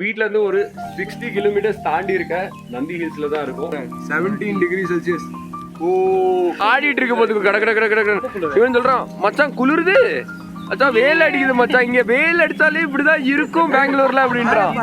வீட்ல இருந்து ஒரு 60 கிலோமீட்டர்ஸ் தாண்டி இருக்க நந்தி ஹில்ஸ்ல தான் இருக்கும். 17 டிகிரி செல்சியஸ். ஓ ஆடிட்டு இருக்க போதுக்கு கட கட கட கட இவன் சொல்றான் மச்சான் குளிருது மச்சான் வெயில் அடிக்குது மச்சான், இங்க வெயில் அடிச்சாலே இப்படிதான் இருக்கும் பெங்களூர்ல அப்படின்றான்.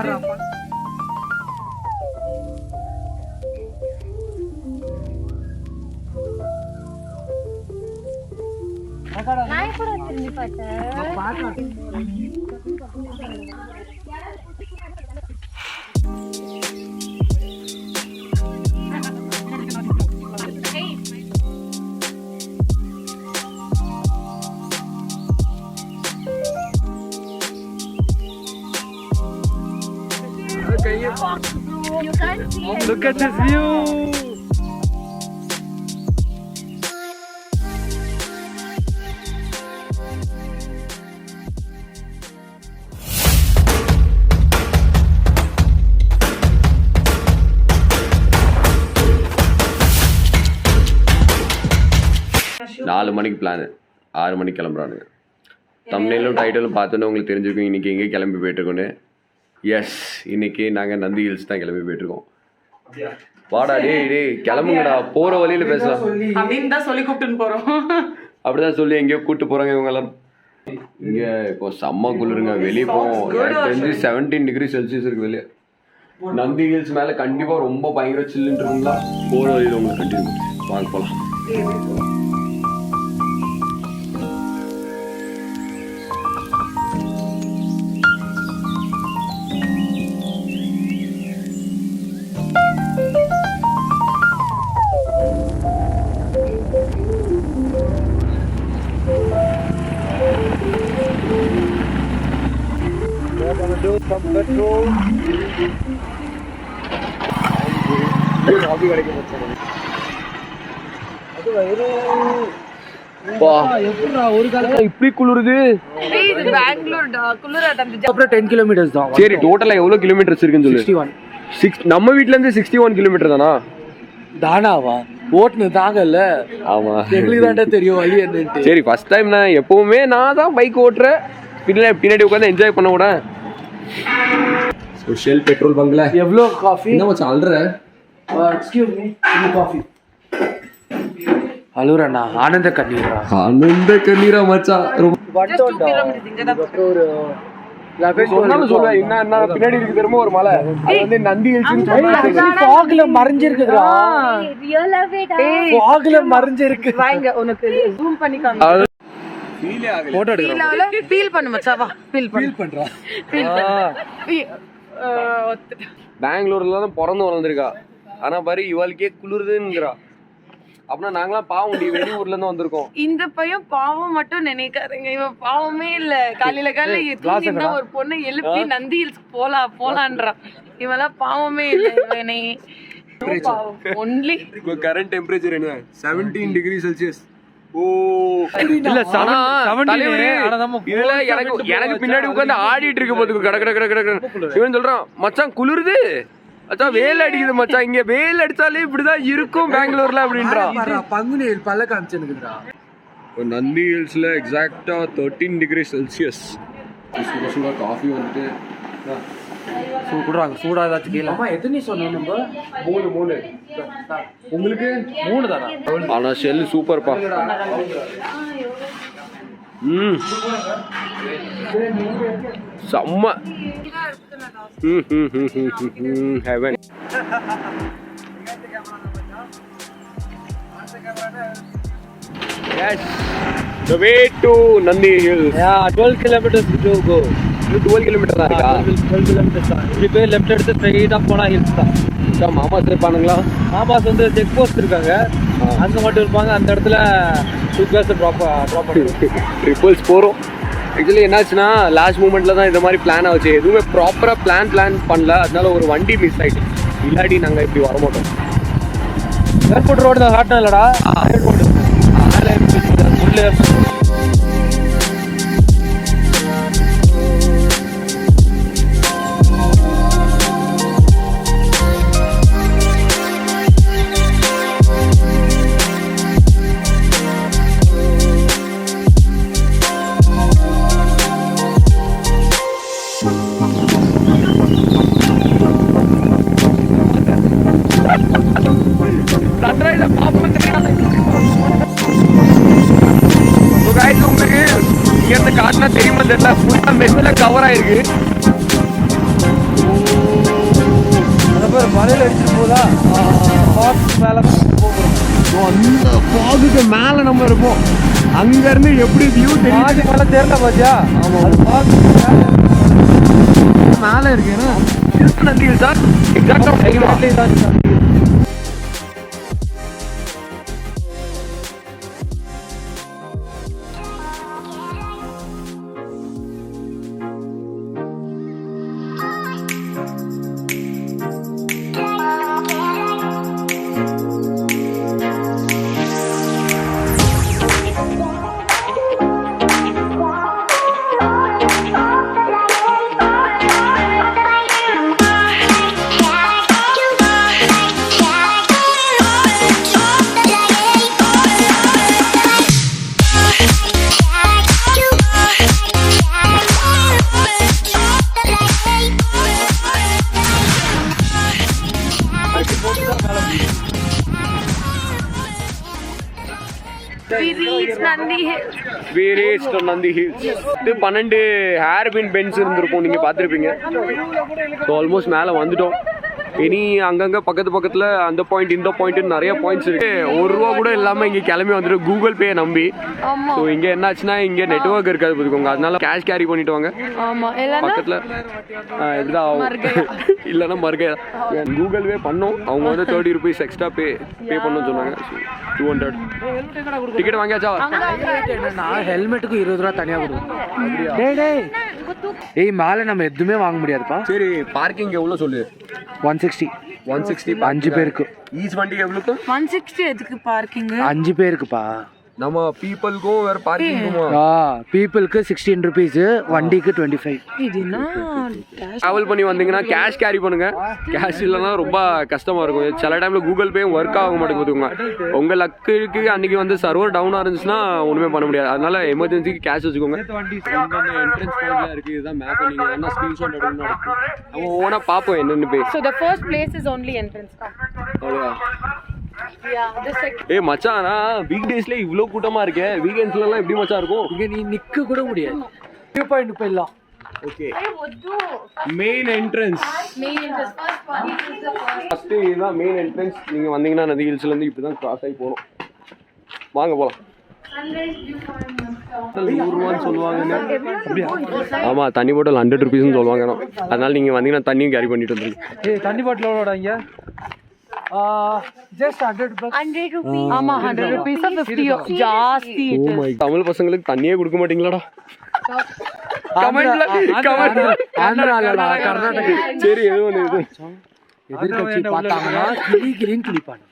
Look at this view. நாலு மணிக்கு பிளானு, 6 மணிக்கு கிளம்புறானுங்க. தம்ப்நெயிலும் டைட்டிலும் பார்த்தோன்னே உங்களுக்கு தெரிஞ்சுக்கும் இன்னைக்கு எங்கே கிளம்பி போயிட்டுருக்கோன்னு. எஸ், இன்னைக்கு நாங்கள் நந்தி ஹில்ஸ் தான் கிளம்பி போயிட்டுருக்கோம். வாடா டே டே கிளம்புங்கடா, போகிற வழியில் பேசலாம் அப்படின்னு தான் சொல்லி கூப்பிட்டுன்னு போகிறோம். அப்படிதான் சொல்லி எங்கேயோ கூப்பிட்டு போகிறாங்க இவங்க எல்லாம். இங்கே இப்போ செம்ம குளிருங்க, வெளியே போவோம். எனக்கு தெரிஞ்சு 17 டிகிரி செல்சியஸ் இருக்குது வெளியே. நந்தி ஹில்ஸ் மேலே கண்டிப்பாக ரொம்ப பயங்கர சில்லுன்னு இருக்குங்களா. போகிற வழியில் உங்களுக்கு கண்டிப்பாக வாங்க போகலாம். Some petrol. இப்படி குளிருது. அப்புறம் 10 கிலோமீட்டர்ஸ் தான். சரி, டோட்டலா எவ்வளவு கிலோமீட்டர்ஸ் இருக்குன்னு சொல்லு. 61. நம்ம வீட்ல இருந்து 61 கிலோமீட்டர் தானா? தானாவா ஓட்டுனு தாங்கல்ல. ஆமா, எங்களுக்கு தாண்டா தெரியும் வழி என்னன்னு. சரி, ஃபர்ஸ்ட் டைம் நான் எப்பவுமே நான் தான் பைக் ஓட்டுறேன், பின்னாடி உட்காந்து என்ஜாய் பண்ண கூட. ஷெல் பெட்ரோல் பங்க்ல எவ்வளோ காஃபி? என்ன மச்சான் அல்ற? எக்ஸ்கியூஸ் மீ, இந்த காஃபி அலுரண்ணா. ஆனந்த கண்ணீரா? ஆனந்த கண்ணீரா மச்சான். பின்னாடி இருக்கு திரும்ப ஒரு மலை, அது வந்து நந்தி ஹில்ஸ். ஃபாக்ல மறைஞ்சிருக்குதுடா. ஃபாக்ல மறைஞ்சிருக்கு. வாங்க உனக்கு ஜூம் பண்ணி காமிங்க. ஃபீல் ஆகல. போட்டோ எடுக்கறோம். ஃபீல் பண்ணு மச்சான், வா ஃபீல் பண்றா. பெங்களூர்ல தான் பிறந்து வளர்ந்துருக்கா, ஆனா பாரு இவளுக்கே குளிருதுங்கிறா. அப்படின்னா நாங்களாம் பாவம் வெளியூர்ல இருந்து வந்திருக்கோம். இந்த பையன் பாவம் மட்டும் நினைக்காதீங்க, இவன் பாவமே இல்ல. காலையில ஒரு பொண்ணு எழுப்பி நந்தி ஹில்ஸ் போலான்றான். இவெல்லாம் பாவமே இல்ல. இவனே ஒன்லி கரண்ட் டெம்பரேச்சர் என்ன? 17 டிகிரி செல்சியஸ். ஓ இல்ல, இதுல எனக்கு பின்னாடி உட்காந்து ஆடிட்டு இருக்க போதுக்கு கட கட கட கட இவன் சொல்றான் மச்சான் குளிருது மச்சான், வெயில் அடிக்குது மச்சான், இங்க வெயில் அடிச்சாலே இப்படிதான் இருக்கும் பெங்களூர்ல அப்படின்றான். பங்குனி பல்ல காமிச்சுனுக்குறா. நந்தி ஹில்ஸ்ல எக்ஸாக்டா 13 டிகிரி செல்சியஸ். சுட சுட காஃபி வந்துட்டு குடுறாங்க. சூடா ஏதாச்சும் கேளு. அம்மா எத்தனை சொன்னோம் நம்ம? 3 உங்களுக்கு 3 தானா? ஆனா ஷெல் சூப்பர்ப்பா. செம்ம heaven. Yes, the way to Nandi Hills. Yeah, 12 kilometers to go. 12 kilometers தான் இருக்கா? 12 kilometers தான். இப்படி போய் லெஃப்ட் எடுத்து ஸ்ட்ரைட்டா போனா ஹில்ஸ் தான். மாமாஸ் இருப்பானுங்களா? மாமாஸ் வந்து செக் போஸ்ட் இருக்காங்க, அங்க மட்டும் இருப்பாங்க. அந்த இடத்துல சூப்பர்ஸ் ட்ராப் ட்ரிபிள்ஸ் போறோம். ஆக்சுவலி என்னாச்சுன்னா லாஸ்ட் மூமெண்ட்ல தான் இந்த மாதிரி பிளான் ஆச்சு. எதுவுமே ப்ராப்பரா பிளான் பண்ணல, அதனால ஒரு வண்டி மிஸ் ஆயிடுச்சு. இல்லாட்டி நாங்க இப்படி வர மாட்டோம். ஏர்போர்ட் ரோடு தான் காட்டணும் இல்லடா. ஏர்போர்ட் உள்ள மலையில அடிச்சுட்டு போதா ஃபால்ஸ் மேலே போகிறோம். அந்த ஃபாகுக்கு மேலே நம்ம இருப்போம். அங்கேருந்து எப்படி வியூ தெரியும்? பாதி மலை தெரியல பாத்தியா? ஆமாம், அது ஃபால்ஸ் மேலே இருக்கு. ஏன்னா நந்தி ஹில்ஸ் சார் எக்ஸாக்டாக We reached Nandi Hills. இது 12 ஹேர்பின் பென்ஸ் இருந்திருக்கும், நீங்க பார்த்துருப்பீங்க. ஸோ ஆல்மோஸ்ட் மேலே வந்துட்டோம். இனி அங்கங்கே பக்கத்தில் அந்த பாயிண்ட் இந்த பாயிண்ட் நிறைய பாயிண்ட்ஸ் இருக்கு. ₹1 கூட இல்லாமல் இங்கே கிளம்பி வந்துடும் கூகுள் பே நம்பி. ஸோ இங்கே என்னாச்சுன்னா இங்கே நெட்வொர்க் இருக்காது பார்த்துக்கோங்க, அதனால கேஷ் கேரி பண்ணிட்டு வாங்க பக்கத்தில். இப்படிதான் இல்லைன்னா மறுக்க கூகுள் பே பண்ணோம். அவங்க வந்து ₹30 எக்ஸ்ட்ரா பே பண்ணணும்னு சொன்னாங்க. 200 டிக்கெட் வாங்கியாச்சா? நான் ஹெல்மெட்டுக்கு ₹20 தனியாக கொடுக்கும். ஏய் மேலே நம்ம எதுவுமே வாங்க முடியாதுப்பா. சரி, பார்க்கிங் எவ்வளோ சொல்லு? 160 5 பேருக்கு. ஈச் வண்டிக்கு எவ்வளோக்கு? 160 எதுக்கு பார்க்கிங்? 5 பேருக்குப்பா. நம்ம பீப்புளுக்கும் வேற பார்க்கிங்குமா? பீப்புளுக்கு ₹16, வண்டிக்கு 25. டிராவல் பண்ணி வந்தீங்கன்னா கேஷ் கேரி பண்ணுங்க. கேஷ் இல்லைன்னா ரொம்ப கஷ்டமா இருக்கும். சில டைம்ல கூகுள் பேயும் ஒர்க் ஆக மாட்டேங்குதுங்க. உங்க லக்குக்கு அன்னைக்கு வந்து சர்வர் டவுனா இருந்துச்சுன்னா ஒண்ணுமே பண்ண முடியாது. அதனால எமர்ஜென்சிக்கு கேஷ் வச்சுக்கோங்க. என்ட்ரன்ஸ் பாயிண்ட்ல இருக்கு, இதுதான் மேப். நீங்க என்ன ஸ்கிரீன்ஷாட் எடுக்கணும், நம்ம ஓனா பாப்போம் என்னன்னு போய். So the first place is only entrance. ஏய் மச்சான், வீக் டேஸ்ல இவ்ளோ கூட்டமா இருக்கே, வீக்கெண்ட்ஸ்ல எல்லாம் எப்படி மச்சான் இருக்கும்? இங்க நீ நிக்க கூட முடியாது. வியூ பாயிண்ட் போயிடலாம். Okay, main entrance. ஃபர்ஸ்ட் இதுதான் மெயின் என்ட்ரன்ஸ். நீங்க வந்தீங்கன்னா நந்தி ஹில்ஸ்ல இருந்து இப்படிதான் கிராஸ் ஆகி போகணும். வாங்க போலாம். ₹100 சொல்லுவாங்க. ஆமா, தண்ணி பாட்டில் ₹100 சொல்லுவாங்க. அதனால நீங்க வந்தீங்கன்னா தண்ணியும் கேரி பண்ணிட்டு வந்துருங்க. தண்ணி பாட்டில் எவ்வளோடா இங்க? just ₹100. ஆமா, ₹100 50 ஜாஸ்தி. ஓ மை, தமிழ் பசங்களுக்கு தண்ணியே கொடுக்க மாட்டீங்களாடா? கர்நாடகா. சரி, எது ஒன்று இது எதிர்கட்சி பார்த்தாங்கன்னா கிளின்னு கிளிப்பாங்க.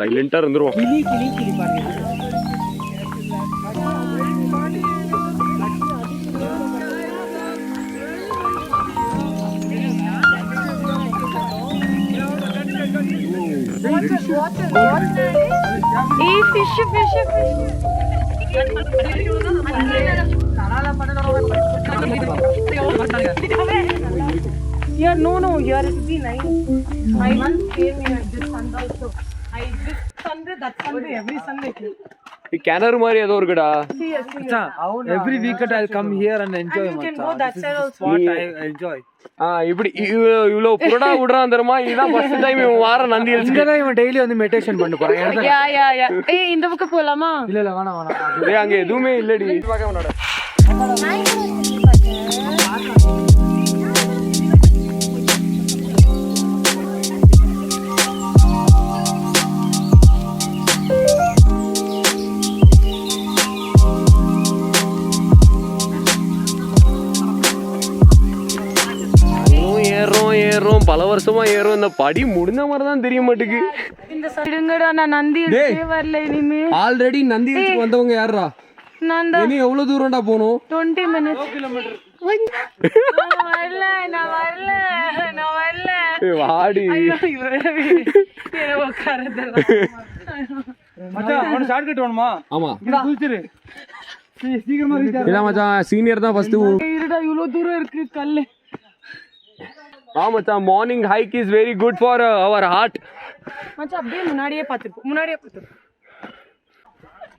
சைலண்டா இருந்துருவோம். கிளிப்பாங்க. Yeah, no, here is the nice. I once came here this Sunday also. This Sunday, that Sunday, every Sunday. கிணறு மாதிரி ஏதோ இருக்குடா. Every weekend I'll come here and enjoy. You can go that side also. What I enjoy. இப்படி இவ்வளோ புரடா விடுறான் தெரியுமா? இதுதான் first time இவன் வார நந்தி ஹில்ஸ். இங்கதான் இவன் டெய்லி வந்து மெடிடேஷன் பண்ண போறான். யா ஏய், இந்த பக்கம் போலாமா? இல்ல வேணாம். டேய், அங்க எதுவுமே இல்லடி. பார்க்க வேணாடா. ஏறும் பல வருஷமா ஏறும். இந்த படி முடிஞ்ச மாதிரி தான் தெரிய மாட்டேங்குது. இந்த சைடுங்கடா, நான் நந்தி ஹில்ஸ்க்கே வரல இனிமே. ஆல்ரெடி நந்தி ஹில்ஸ்க்கு வந்தவங்க யாரா? நான் தான். இனி எவ்வளவு தூரம்டா போணும்? 20 minutes. நான் வரல. வாடி. என்ன உட்காரதெல்லாம். மச்சான், அவன ஷார்ட்கட் வேணுமா? ஆமா, குளிச்சிரு. சீக்கிரமா ரீச் ஆகு. இல்ல மச்சான், சீனியர் தான் ஃபர்ஸ்ட். இருடா, இவ்ளோ தூரம் இருக்கு கல்லு. மச்சான், morning hike is very good for our heart. மச்சான், அப்படியே முன்னாடியே பாத்துப்போம்.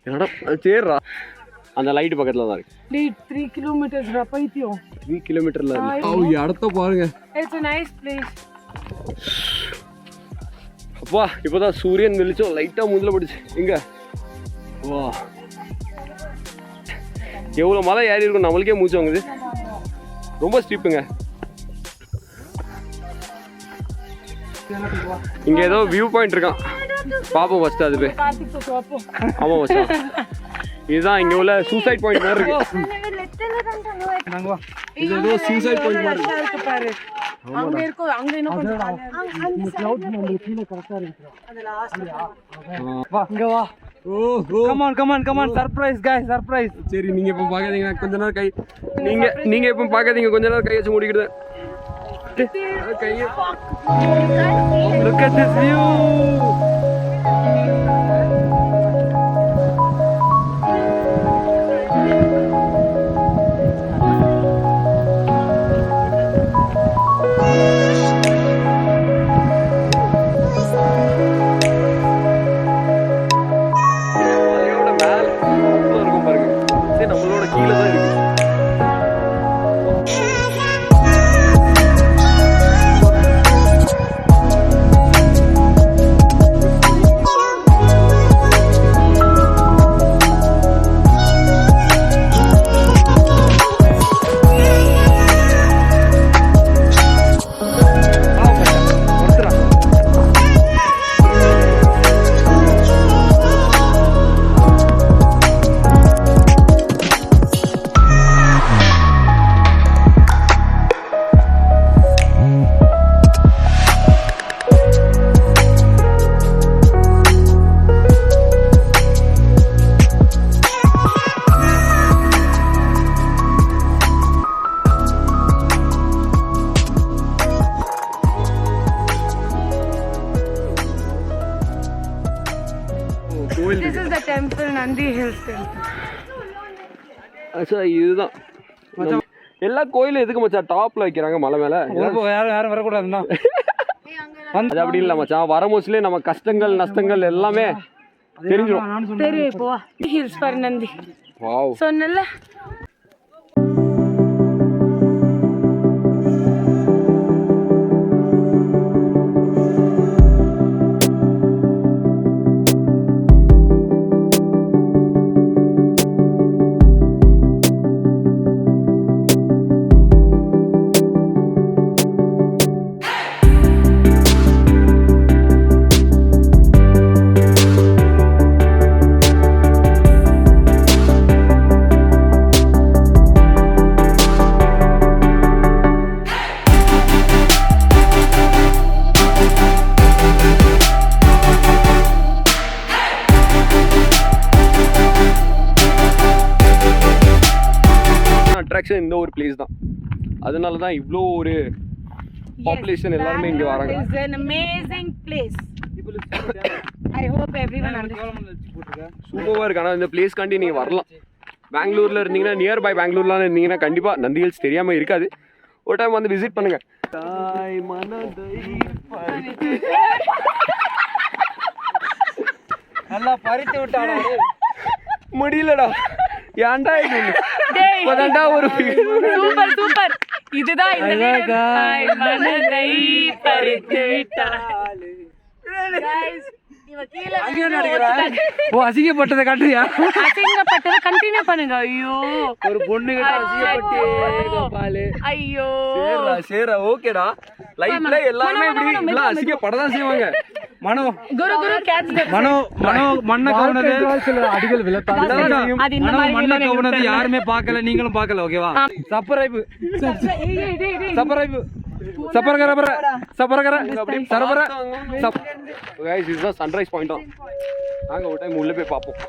என்னடா சேரா, அந்த லைட் பக்கத்துல தான் இருக்கு. டேய், 3 kilometers ரா பைத்தியம். 3 kilometerல இருக்கு. ஓ, இடத்த பாருங்க. It's a nice place. அப்பா இப்போதான் சூரியன் வெளிச்சம் லைட்டாக முதல்ல போட்டுச்சு இங்கே. வா எவ்வளோ மலை ஏறி இருக்கும் நம்மளுக்கே மூச்சு வாங்குது. ரொம்ப ஸ்டீப்புங்க. இங்கே ஏதோ வியூ பாயிண்ட் இருக்கான், பாப்போம் ஃபஸ்ட்டு அது போய். ஆமாம் மச்சான், இதுதான் இங்கே உள்ள சூசைட் பாயிண்ட் மாதிரி இருக்கு. இது ஏதோ சூசைட் பாயிண்ட் மாதிரி இருக்கு. அங்க இருக்கும், அங்க இன்னும் கொஞ்சம் இங்க வா. Come on, surprise guys, surprise. சரி நீங்க இப்ப பாக்காதீங்க, கொஞ்ச நேரம் கை நீங்க இப்ப பாக்காதீங்க, கொஞ்ச நேரம் கை வச்சு மூடிக்கிட்டு கையை. Look at this view. மலையோட மேல இருக்கும் பாருங்க, சரி நம்மளோட கீழே தான் இருக்கு. This is the temple, Nandi Hills temple. அச்சா இதுதான் எல்லா கோயிலும் எதுக்கு மச்சான் டாப்ல வைக்கிறாங்க மலை மேல? யாரும் வரக்கூடாதுன்னா அது அப்படி இல்லை மச்சான், வர மோஸ்ட்லி நம்ம கஷ்டங்கள் நஷ்டங்கள் எல்லாமே தெரிஞ்சிடும். தெரியும் இப்போ ஹில்ஸ் ஃபார் நந்தி. வாவ் சொன்னல. அட்ராக்ஷன் இந்த ஒரு பிளேஸ் தான், அதனால தான் இவ்வளோ ஒரு பாப்புலேஷன் எல்லாருமே இங்கே வராங்க. It's an amazing place. I hope everyone understands. சூப்பராக இருக்கு. ஆனால் இந்த பிளேஸ் காண்டி நீங்கள் வரலாம். பெங்களூரில் இருந்தீங்கன்னா, நியர்பை பெங்களூர்லாம் இருந்தீங்கன்னா கண்டிப்பாக நந்தி ஹில்ஸ் தெரியாமல் இருக்காது. ஒரு டைம் வந்து விசிட் பண்ணுங்க. தாய் மனதை நல்லா பறித்து விட்டாடா. முடியலடா, ஏன்டா இது இப்பதான்டா ஒரு சூப்பர் சூப்பர். இதுதான் இந்த வீடியோ. தாய் மனதை பறித்து விட்டாள். Guys, இவ கீழ ஓ அசிங்கப்பட்டதை காட்டுறியா? அசிங்கப்பட்டதை கண்டினியூ பண்ணுங்க. ஐயோ ஒரு பொண்ணு கிட்ட அசிங்கப்பட்டு பாலு. ஐயோ சேரா ஓகேடா. லைஃப்ல எல்லாரும் இப்படி அசிங்கப்படதான் செய்வாங்க. மனோ குரு குரு கேட்ச் தி மனோ மண்ண கவுனது அடிகள் விளத்தாங்க. அது இந்த மாதிரி மண்ண கவுனது யாருமே பார்க்கல, நீங்களும் பார்க்கல. ஓகேவா? சப்ஸ்கிரைப் சப்பரகர சப்பரகர சரவர சப். Guys this is sunrise point. நாங்க ஒரு டைம் உள்ள போய் பாப்போம்.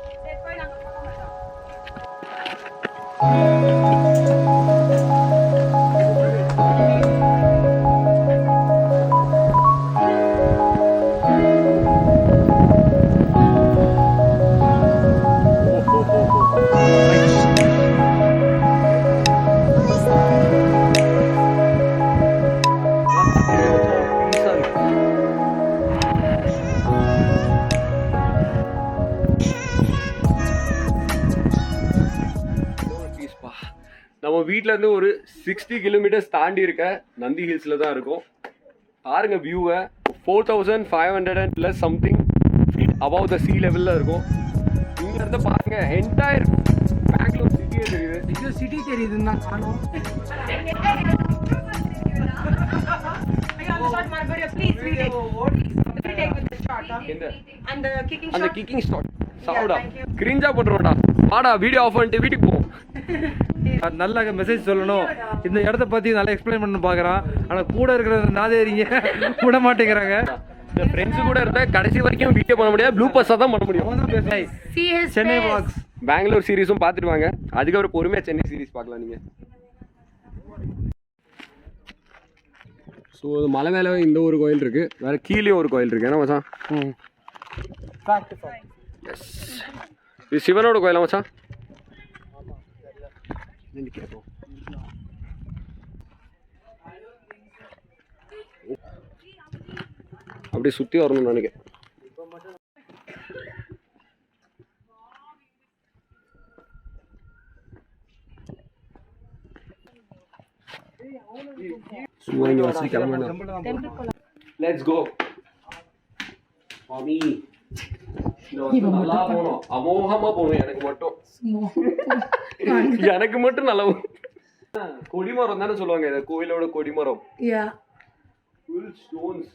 நம்ம வீட்டில இருந்து ஒரு 60 கிலோமீட்டர்ஸ் தாண்டி இருக்க நந்தி ஹில்ஸ்ல தான் இருக்கும். பாருங்க வியூவை, 4500 and plus something feet above the sea level இருக்கும். இங்க இருந்து பாருங்க என்டையர் பெங்களூர் சிட்டியே தெரியுது. இது சிட்டி தெரியுதுன்னா காணோம். அந்த கிக்கிங் ஸ்டார்ட் சாவுடா கிரிஞ்சா பண்றோம்டா. வாடா வீடியோ ஆஃப் பண்ணிட்டு வீட்டுக்கு போ. நல்ல மெசேஜ் சொல்லணும், இந்த இடத்த பத்தி நல்லா எக்ஸ்பிளைன் பண்ண பாக்குறான். ஆனா கூட இருக்கிற நாதேரிங்க விட மாட்டேங்கிறாங்க. இந்த ஃப்ரெண்ட்ஸ் கூட இருந்தா கடைசி வரைக்கும் வீடியோ பண்ண முடியாது, ப்ளூ பஸ்ஸா தான் பண்ண முடியும். சென்னை vlogs பெங்களூர் சீரிஸும் பார்த்துட்டு வாங்க, அதுக்கப்புறம் பொறுமையா சென்னை சீரிஸ் பார்க்கலாம் நீங்க. ஸோ மலை மேலே இந்த ஒரு கோயில் இருக்கு, வேற கீழேயும் ஒரு கோயில் இருக்கு. என்ன மச்சான்? இது சிவனோட கோயிலா மச்சான்? அப்படியே சுத்தி வரணும்னு நினைக்கிறேன். சுவாமி வாசி கிளம்பணும். லெட்ஸ் கோ மாமி. நல்லா போனோம், அமோகமா போகணும். எனக்கு மட்டும் நல்லா கொடிமரம் தானே சொல்லுவாங்க இதை, கோயிலோட கொடிமரம். Full stones.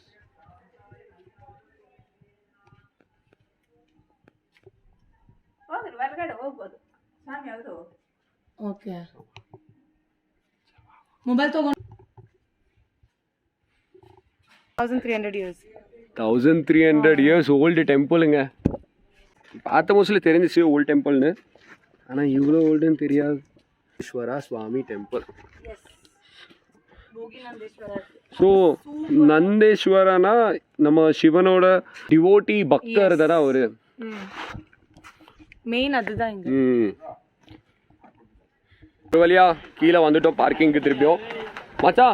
ಓಕೆ ಮೊಬೈಲ್ ತಗೊಂಡು 1300 years 1300 years ஓல்டு டெம்பிளுங்க. பார்த்த மோஸ்ட்லி தெரிஞ்சிச்சு ஓல்டு டெம்பிள்னு, ஆனால் இவ்வளோ ஓல்டுன்னு தெரியாது. ஈஸ்வரா சுவாமி டெம்பிள். ஸோ நந்தேஸ்வரனா நம்ம சிவனோட டிவோட்டி பக்தர் தானே அவரு. மெயின் அதுதான் இங்க. ஒரு வழியா கீழே வந்துட்டோம் பார்க்கிங்க்கு திருப்பியும். மச்சா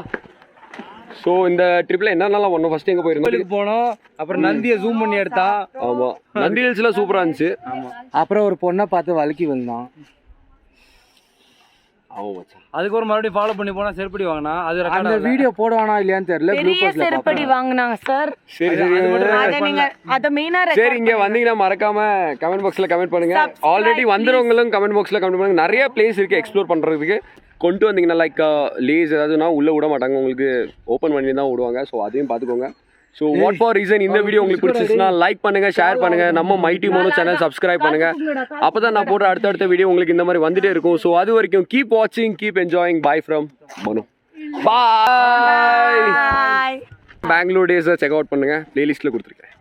ஸோ இந்த ட்ரிப்ல என்னென்னலாம் பண்ணோம்? ஃபர்ஸ்ட் எங்க போயிருந்தோம்? போனோம், அப்புறம் நந்தியை ஜூம் பண்ணி எடுத்தா. ஆமா, நந்தி ஹில்ஸ்ல சூப்பரா இருந்துச்சு. அப்புறம் ஒரு பொண்ணை பார்த்து வழுக்கி வந்தான். அதுக்கு ஒரு மறுபடியும் ஃபாலோ பண்ணி போனா செருப்படி வாங்கினா அது அந்த வீடியோ போடுவானா இல்லையான்னு தெரியல. பெரிய செருப்படி வாங்குனாங்க சார். சரி சரி அத நீங்க அத மெயினா சரி இங்க வந்தீங்கன்னா மறக்காம கமெண்ட் பாக்ஸ்ல கமெண்ட் பண்ணுங்க. ஆல்ரெடி வந்துறவங்களும் கமெண்ட் பாக்ஸ்ல கமெண்ட் பண்ணுங்க. நிறைய பிளேஸ் இருக்கு எக்ஸ்ப்ளோர் பண்றதுக்கு. கொண்டு வந்தீங்கன்னா லைக் லேஸ் ஏதாவதுனா உள்ள விட மாட்டாங்க, உங்களுக்கு ஓப்பன் பண்ணி தான் விடுவாங்க. ஸோ அதையும் பார்த்துக்கோங்க. ஸோ வாட் ஃபார் ரீசன் இந்த வீடியோ உங்களுக்கு பிடிச்சிச்சுன்னா லைக் பண்ணுங்க, ஷேர் பண்ணுங்க, நம்ம மைட்டி மோனோ சேனல் சப்ஸ்கிரைப் பண்ணுங்க. அப்பதான் நான் போடுற அடுத்தடுத்த வீடியோ உங்களுக்கு இந்த மாதிரி வந்துட்டே இருக்கும். ஸோ அது வரைக்கும் கீப் வாட்சிங், கீப் என்ஜாயிங். பை ஃப்ரம் மனு. பாய். பெங்களூர் டேஸை செக் அவுட் பண்ணுங்க, பிளேலிஸ்ட்ல கொடுத்துருக்கேன்.